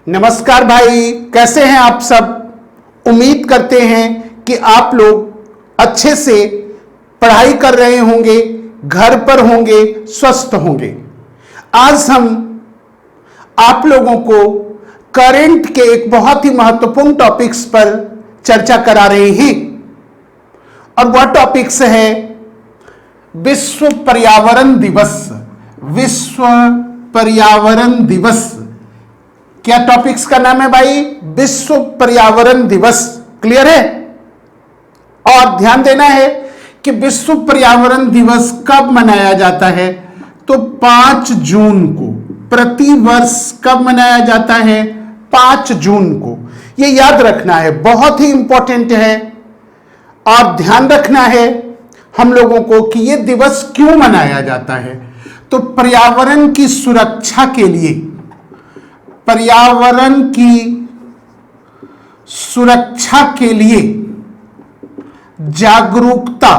नमस्कार भाई, कैसे हैं आप सब। उम्मीद करते हैं कि आप लोग अच्छे से पढ़ाई कर रहे होंगे, घर पर होंगे, स्वस्थ होंगे। आज हम आप लोगों को करंट के एक बहुत ही महत्वपूर्ण टॉपिक्स पर चर्चा करा रहे हैं और वह टॉपिक्स है विश्व पर्यावरण दिवस। विश्व पर्यावरण दिवस, क्या टॉपिक्स का नाम है भाई? विश्व पर्यावरण दिवस। क्लियर है? और ध्यान देना है कि विश्व पर्यावरण दिवस कब मनाया जाता है? तो 5 जून को। प्रतिवर्ष कब मनाया जाता है? 5 जून को। यह याद रखना है, बहुत ही इंपॉर्टेंट है। और ध्यान रखना है हम लोगों को कि यह दिवस क्यों मनाया जाता है। तो पर्यावरण की सुरक्षा के लिए, पर्यावरण की सुरक्षा के लिए जागरूकता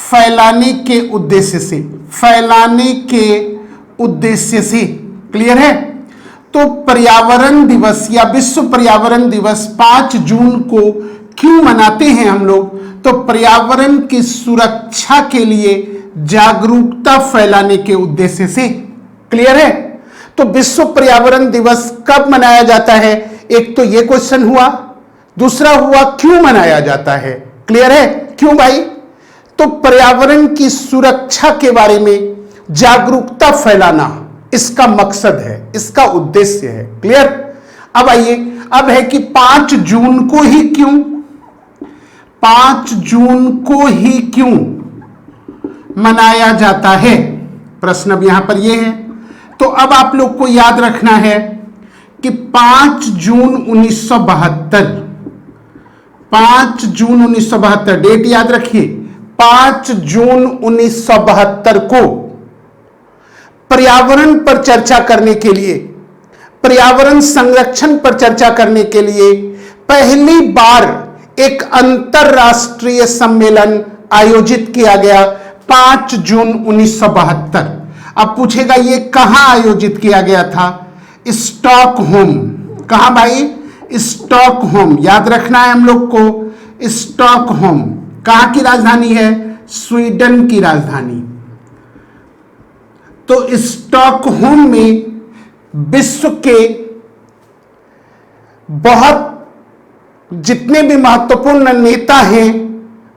फैलाने के उद्देश्य से, क्लियर है? तो पर्यावरण दिवस या विश्व पर्यावरण दिवस 5 जून को क्यों मनाते हैं हम लोग? तो पर्यावरण की सुरक्षा के लिए जागरूकता फैलाने के उद्देश्य से। क्लियर है? तो विश्व पर्यावरण दिवस कब मनाया जाता है? एक तो यह क्वेश्चन हुआ, दूसरा हुआ क्यों मनाया जाता है। क्लियर है? क्यों भाई? तो पर्यावरण की सुरक्षा के बारे में जागरूकता फैलाना इसका मकसद है, इसका उद्देश्य है। क्लियर? अब आइए, अब है कि 5 जून को ही क्यों, 5 जून को ही क्यों मनाया जाता है? प्रश्न अब यहां पर यह है। तो अब आप लोग को याद रखना है कि 5 जून 1972, 5 जून 1972 डेट याद रखिए। 5 जून 1972 को पर्यावरण पर चर्चा करने के लिए, पर्यावरण संरक्षण पर चर्चा करने के लिए पहली बार एक अंतरराष्ट्रीय सम्मेलन आयोजित किया गया 5 जून 1972। अब पूछेगा ये कहां आयोजित किया गया था? स्टॉकहोम। कहां भाई? स्टॉकहोम। याद रखना है हम लोग को। स्टॉकहोम कहां की राजधानी है? स्वीडन की राजधानी। तो स्टॉकहोम में विश्व के बहुत जितने भी महत्वपूर्ण नेता हैं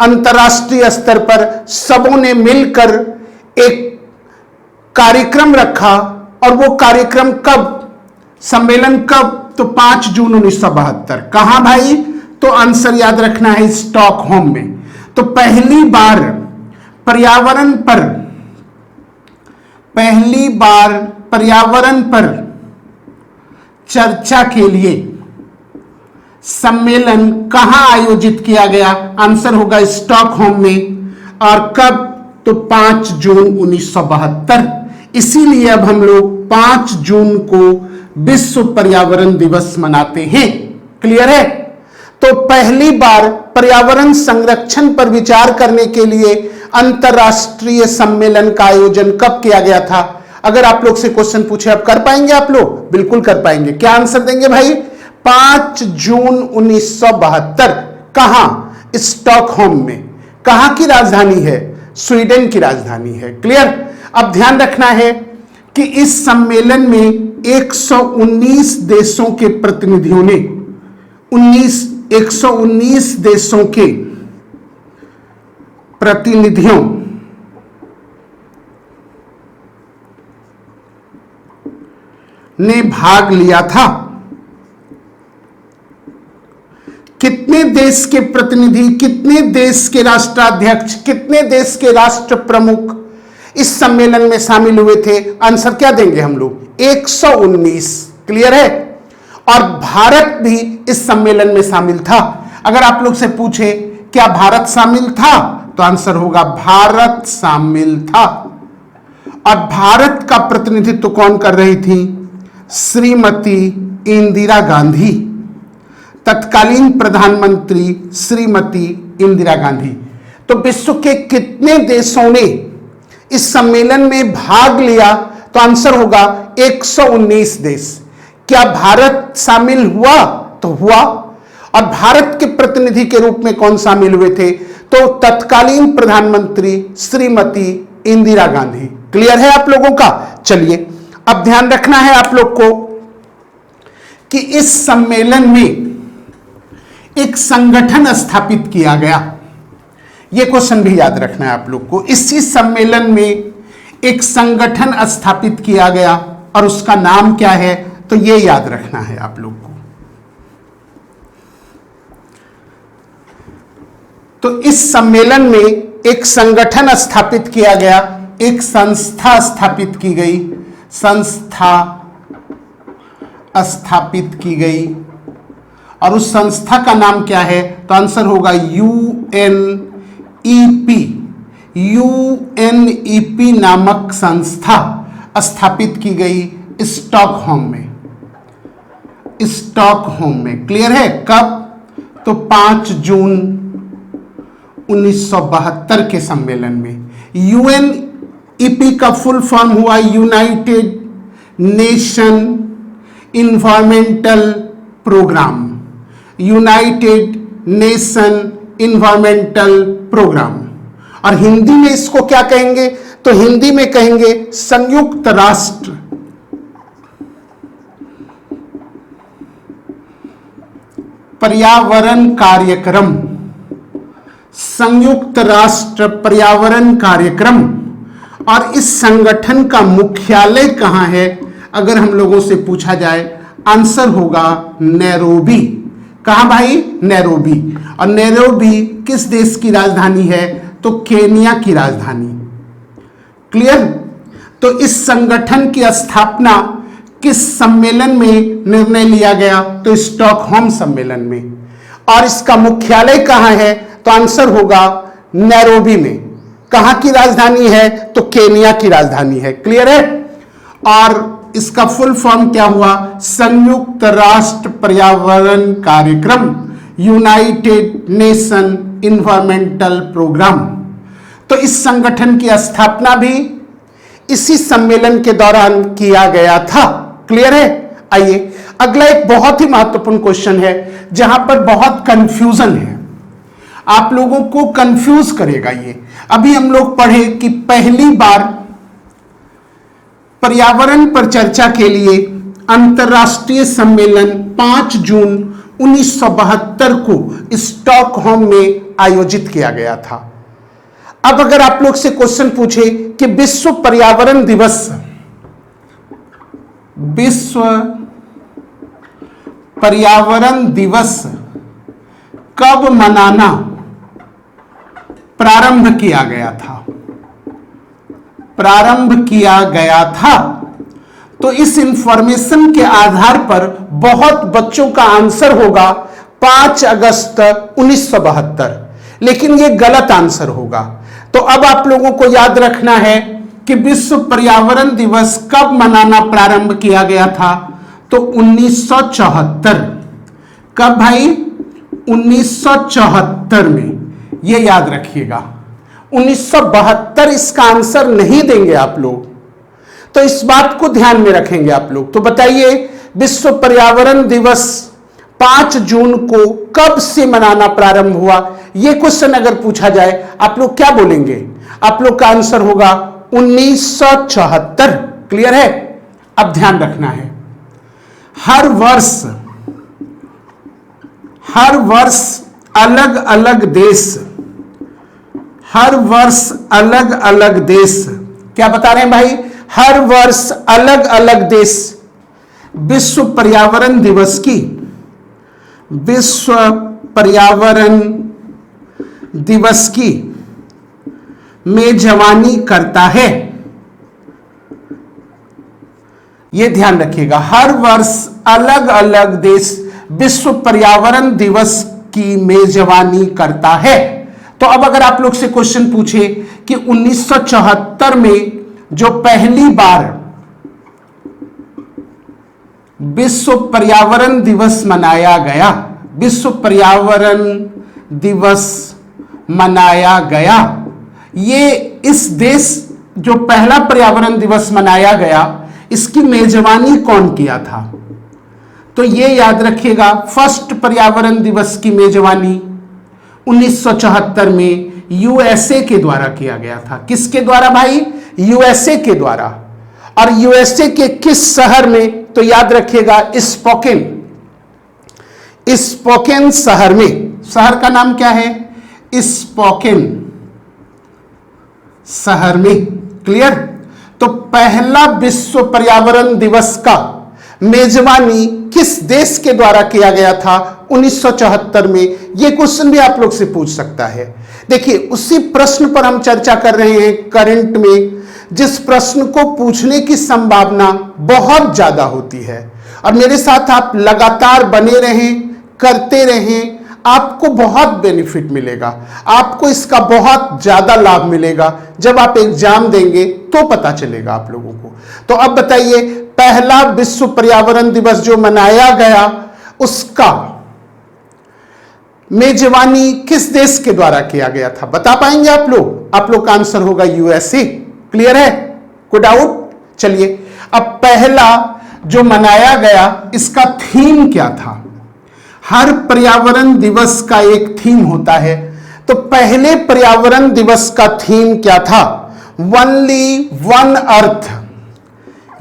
अंतर्राष्ट्रीय स्तर पर, सबों ने मिलकर एक कार्यक्रम रखा। और वो कार्यक्रम कब, सम्मेलन कब? तो 5 जून 1972। कहां भाई? तो आंसर याद रखना है स्टॉकहोम में। तो पहली बार पर्यावरण पर चर्चा के लिए सम्मेलन कहां आयोजित किया गया? आंसर होगा स्टॉकहोम में। और कब? तो 5 जून 1972। इसीलिए अब हम लोग 5 जून को विश्व पर्यावरण दिवस मनाते हैं। क्लियर है? तो पहली बार पर्यावरण संरक्षण पर विचार करने के लिए अंतरराष्ट्रीय सम्मेलन का आयोजन कब किया गया था? अगर आप लोग से क्वेश्चन पूछे, अब कर पाएंगे आप लोग? बिल्कुल कर पाएंगे। क्या आंसर देंगे भाई? 5 जून 1972। कहां? स्टॉकहोम में। कहां की राजधानी है? स्वीडन की राजधानी है। क्लियर? अब ध्यान रखना है कि इस सम्मेलन में 119 देशों के प्रतिनिधियों ने 119 देशों के प्रतिनिधियों ने भाग लिया था। कितने देश के प्रतिनिधि, कितने देश के राष्ट्राध्यक्ष, कितने देश के राष्ट्र प्रमुख इस सम्मेलन में शामिल हुए थे? आंसर क्या देंगे हम लोग? 119। क्लियर है? और भारत भी इस सम्मेलन में शामिल था। अगर आप लोग से पूछे क्या भारत शामिल था, तो आंसर होगा भारत शामिल था। और भारत का प्रतिनिधित्व कौन कर रही थी? श्रीमती इंदिरा गांधी, तत्कालीन प्रधानमंत्री श्रीमती इंदिरा गांधी। तो विश्व के कितने देशों ने इस सम्मेलन में भाग लिया? तो आंसर होगा 119 देश। क्या भारत शामिल हुआ? तो हुआ। और भारत के प्रतिनिधि के रूप में कौन शामिल हुए थे? तो तत्कालीन प्रधानमंत्री श्रीमती इंदिरा गांधी। क्लियर है आप लोगों का? चलिए अब ध्यान रखना है आप लोग को कि इस सम्मेलन में एक संगठन स्थापित किया गया। यह क्वेश्चन भी याद रखना है आप लोग को। इसी सम्मेलन में एक संगठन स्थापित किया गया और उसका नाम क्या है? तो यह याद रखना है आप लोग को। तो इस सम्मेलन में एक संगठन स्थापित किया गया, एक संस्था स्थापित की गई, संस्था स्थापित की गई और उस संस्था का नाम क्या है? तो आंसर होगा यूएनईपी। यूएनईपी नामक संस्था स्थापित की गई स्टॉकहोम में। स्टॉकहोम में। क्लियर है? कब? तो 5 जून 1972 के सम्मेलन में। यूएनईपी का फुल फॉर्म हुआ united nation environmental program. United nation environmental program. और हिंदी में इसको क्या कहेंगे? तो हिंदी में कहेंगे संयुक्त राष्ट्र पर्यावरण कार्यक्रम। संयुक्त राष्ट्र पर्यावरण कार्यक्रम। और इस संगठन का मुख्यालय कहां है अगर हम लोगों से पूछा जाए? आंसर होगा नैरोबी। कहां भाई? नैरोबी। और नैरोबी किस देश की राजधानी है? तो केन्या की राजधानी। क्लियर? तो इस संगठन की स्थापना किस सम्मेलन में निर्णय लिया गया? तो स्टॉकहोम सम्मेलन में। और इसका मुख्यालय कहां है? तो आंसर होगा नैरोबी में। कहां की राजधानी है? तो केन्या की राजधानी है। क्लियर है? और इसका फुल फॉर्म क्या हुआ? संयुक्त राष्ट्र पर्यावरण कार्यक्रम, यूनाइटेड नेशन इन्वायरमेंटल प्रोग्राम। तो इस संगठन की स्थापना भी इसी सम्मेलन के दौरान किया गया था। क्लियर है? आइए अगला एक बहुत ही महत्वपूर्ण क्वेश्चन है जहां पर बहुत कंफ्यूजन है, आप लोगों को कंफ्यूज करेगा ये। अभी हम लोग पढ़े कि पहली बार पर्यावरण पर चर्चा के लिए अंतर्राष्ट्रीय सम्मेलन 5 जून 1972 को स्टॉकहोम में आयोजित किया गया था। अब अगर आप लोग से क्वेश्चन पूछे कि विश्व पर्यावरण दिवस कब मनाना प्रारंभ किया गया था? तो इस इंफॉर्मेशन के आधार पर बहुत बच्चों का आंसर होगा 5 अगस्त 1972, लेकिन यह गलत आंसर होगा। तो अब आप लोगों को याद रखना है कि विश्व पर्यावरण दिवस कब मनाना प्रारंभ किया गया था? तो 1974। कब भाई? 1974 में। यह याद रखिएगा। 1972 इसका आंसर नहीं देंगे आप लोग, तो इस बात को ध्यान में रखेंगे आप लोग। तो बताइए विश्व पर्यावरण दिवस 5 जून को कब से मनाना प्रारंभ हुआ? यह क्वेश्चन अगर पूछा जाए आप लोग क्या बोलेंगे? आप लोग का आंसर होगा 1974। क्लियर है? अब ध्यान रखना है, हर वर्ष अलग अलग देश क्या बता रहे हैं भाई? हर वर्ष अलग अलग देश विश्व पर्यावरण दिवस की मेजबानी करता है। यह ध्यान रखिएगा, हर वर्ष अलग अलग देश विश्व पर्यावरण दिवस की मेजबानी करता है। तो अब अगर आप लोग से क्वेश्चन पूछे कि 1974 में जो पहली बार विश्व पर्यावरण दिवस मनाया गया, ये इस देश जो पहला पर्यावरण दिवस मनाया गया, इसकी मेजबानी कौन किया था? तो ये याद रखिएगा, फर्स्ट पर्यावरण दिवस की मेजबानी 1974 में यूएसए के द्वारा किया गया था। किसके द्वारा भाई? यूएसए के द्वारा। और यूएसए के किस शहर में? तो याद रखिएगा स्पोकेन शहर में। शहर का नाम क्या है? स्पोकेन शहर में। क्लियर? तो पहला विश्व पर्यावरण दिवस का मेजबानी किस देश के द्वारा किया गया था? 1974 में। यह क्वेश्चन भी आप लोग से पूछ सकता है। देखिए, उसी प्रश्न पर हम चर्चा कर रहे हैं करंट में, जिस प्रश्न को पूछने की संभावना बहुत ज्यादा होती है। और मेरे साथ आप लगातार बने रहें, करते रहें, आपको बहुत बेनिफिट मिलेगा, आपको इसका बहुत ज्यादा लाभ मिलेगा। जब आप एग्जाम देंगे तो पता चलेगा आप लोगों को। तो अब बताइए, पहला विश्व पर्यावरण दिवस जो मनाया गया, उसका मेजबानी किस देश के द्वारा किया गया था? बता पाएंगे आप लोग? आप लोग का आंसर होगा यूएसए। क्लियर है? कोई डाउट? चलिए, अब पहला जो मनाया गया, इसका थीम क्या था? हर पर्यावरण दिवस का एक थीम होता है। तो पहले पर्यावरण दिवस का थीम क्या था? Only one earth.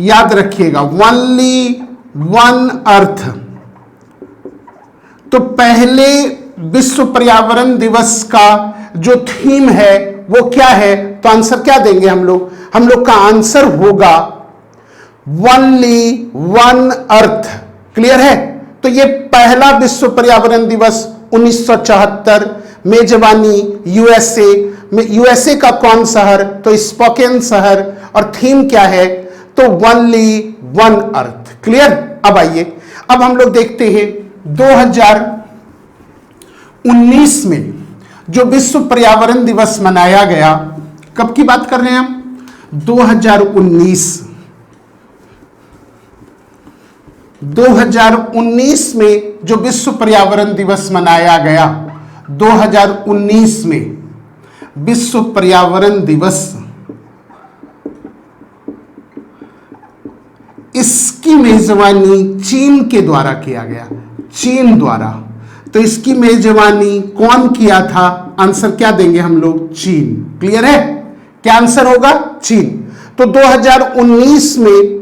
याद रखिएगा, ओनली वन अर्थ। तो पहले विश्व पर्यावरण दिवस का जो थीम है वो क्या है? तो आंसर क्या देंगे हम लोग? हम लोग का आंसर होगा ओनली वन अर्थ। क्लियर है? तो ये पहला विश्व पर्यावरण दिवस 1974, मेजबानी यूएसए में। यूएसए का कौन शहर? तो स्पोकेन शहर। और थीम क्या है? तो ओनली वन अर्थ। क्लियर? अब आइए, अब हम लोग देखते हैं 2019 में जो विश्व पर्यावरण दिवस मनाया गया, कब की बात कर रहे हैं हम? 2019 में जो विश्व पर्यावरण दिवस मनाया गया, 2019 में विश्व पर्यावरण दिवस, इसकी मेजबानी चीन के द्वारा किया गया। चीन द्वारा। तो इसकी मेजबानी कौन किया था? आंसर क्या देंगे हम लोग? चीन। क्लियर है? क्या आंसर होगा? चीन। तो 2019 में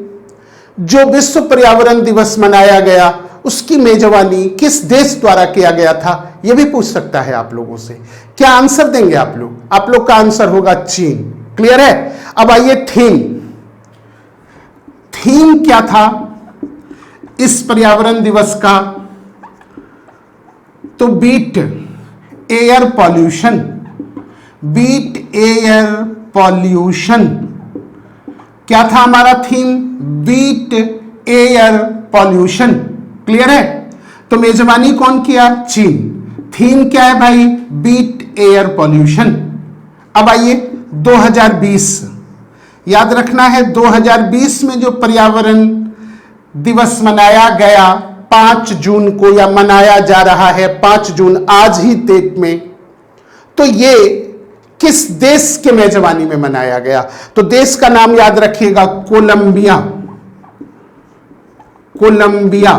जो विश्व पर्यावरण दिवस मनाया गया, उसकी मेजबानी किस देश द्वारा किया गया था? यह भी पूछ सकता है आप लोगों से। क्या आंसर देंगे आप लोग? आप लोग का आंसर होगा चीन। क्लियर है? अब आइए, थीम क्या था इस पर्यावरण दिवस का? तो beat air pollution. Beat air pollution क्या था हमारा theme? Beat air pollution. Clear है? तो मेजबानी कौन किया? चीन। थीम क्या है भाई? Beat air pollution. अब आइए 2020, याद रखना है 2020 में जो पर्यावरण दिवस मनाया गया 5 जून को, या मनाया जा रहा है 5 जून, आज ही डेट में, तो ये किस देश के मेजबानी में मनाया गया? तो देश का नाम याद रखिएगा, कोलंबिया। Colombia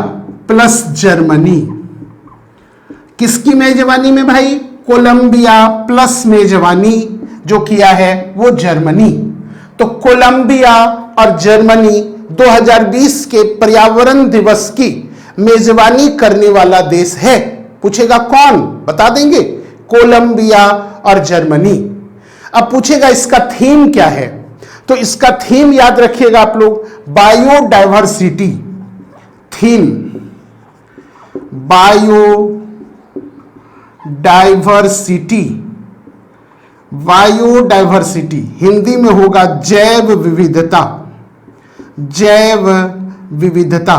plus Germany. किसकी मेजबानी में भाई? कोलंबिया प्लस मेजबानी जो किया है वो जर्मनी। तो कोलंबिया और जर्मनी 2020 के पर्यावरण दिवस की मेजबानी करने वाला देश है। पूछेगा कौन? बता देंगे, कोलंबिया और जर्मनी। अब पूछेगा इसका थीम क्या है? तो इसका थीम याद रखिएगा आप लोग, biodiversity. Theme biodiversity. Biodiversity Hindi में होगा जैव विविधता। जैव विविधता।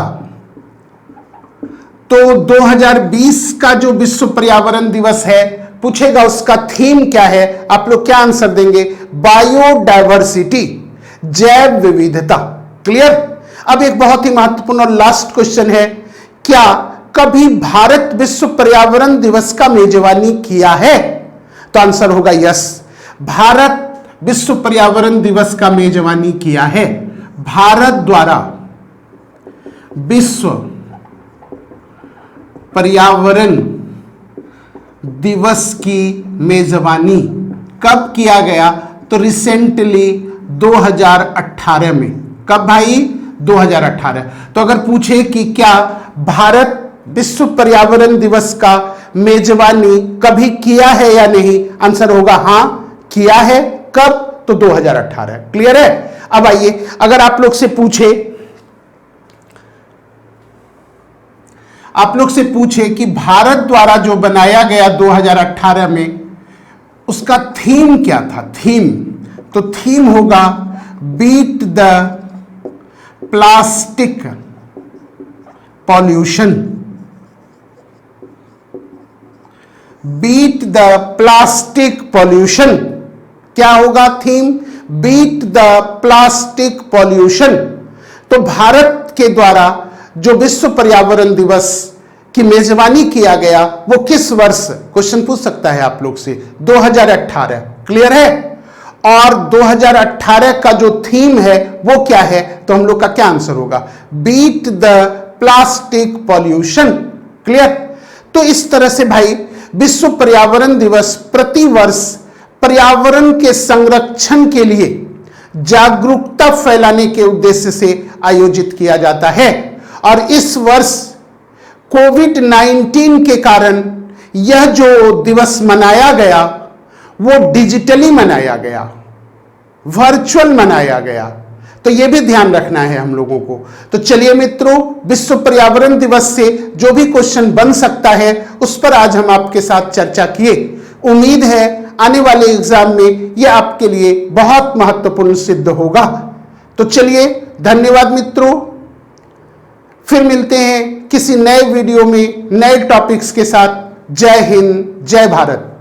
तो 2020 का जो विश्व पर्यावरण दिवस है, पूछेगा उसका थीम क्या है? आप लोग क्या आंसर देंगे? बायोडायवर्सिटी, जैव विविधता। क्लियर? अब एक बहुत ही महत्वपूर्ण और लास्ट क्वेश्चन है, क्या कभी भारत विश्व पर्यावरण दिवस का मेजबानी किया है? तो आंसर होगा यस। भारत विश्व पर्यावरण दिवस का मेजबानी किया है? भारत द्वारा विश्व पर्यावरण दिवस की मेजबानी कब किया गया? तो रिसेंटली 2018 में। कब भाई? 2018। तो अगर पूछे कि क्या भारत विश्व पर्यावरण दिवस का मेजबानी कभी किया है या नहीं, आंसर होगा हां किया है। कब? तो 2018। क्लियर है? अब आइए, अगर आप लोग से पूछे कि भारत द्वारा जो बनाया गया 2018 में, उसका थीम क्या था? थीम, तो थीम होगा beat the plastic pollution. Beat the plastic pollution. क्या होगा theme? Beat the plastic pollution. तो भारत के द्वारा जो विश्व पर्यावरण दिवस की मेजबानी किया गया वो किस वर्ष? क्वेश्चन पूछ सकता है आप लोग से। 2018। क्लियर है? और 2018 का जो थीम है वो क्या है? तो हम लोग का क्या आंसर होगा? Beat the plastic pollution. Clear? तो इस तरह से भाई विश्व पर्यावरण दिवस प्रतिवर्ष पर्यावरण के संरक्षण के लिए जागरूकता फैलाने के उद्देश्य से आयोजित किया जाता है। और इस वर्ष कोविड-19 के कारण यह जो दिवस मनाया गया वो डिजिटली मनाया गया, वर्चुअल मनाया गया। तो यह भी ध्यान रखना है हम लोगों को। तो चलिए मित्रों, विश्व पर्यावरण दिवस से जो भी क्वेश्चन बन सकता है उस पर आज हम आपके साथ चर्चा किए। उम्मीद है आने वाले एग्जाम में यह आपके लिए बहुत महत्वपूर्ण सिद्ध होगा। तो चलिए, धन्यवाद मित्रों। फिर मिलते हैं किसी नए वीडियो में नए टॉपिक्स के साथ। जय हिंद, जय भारत।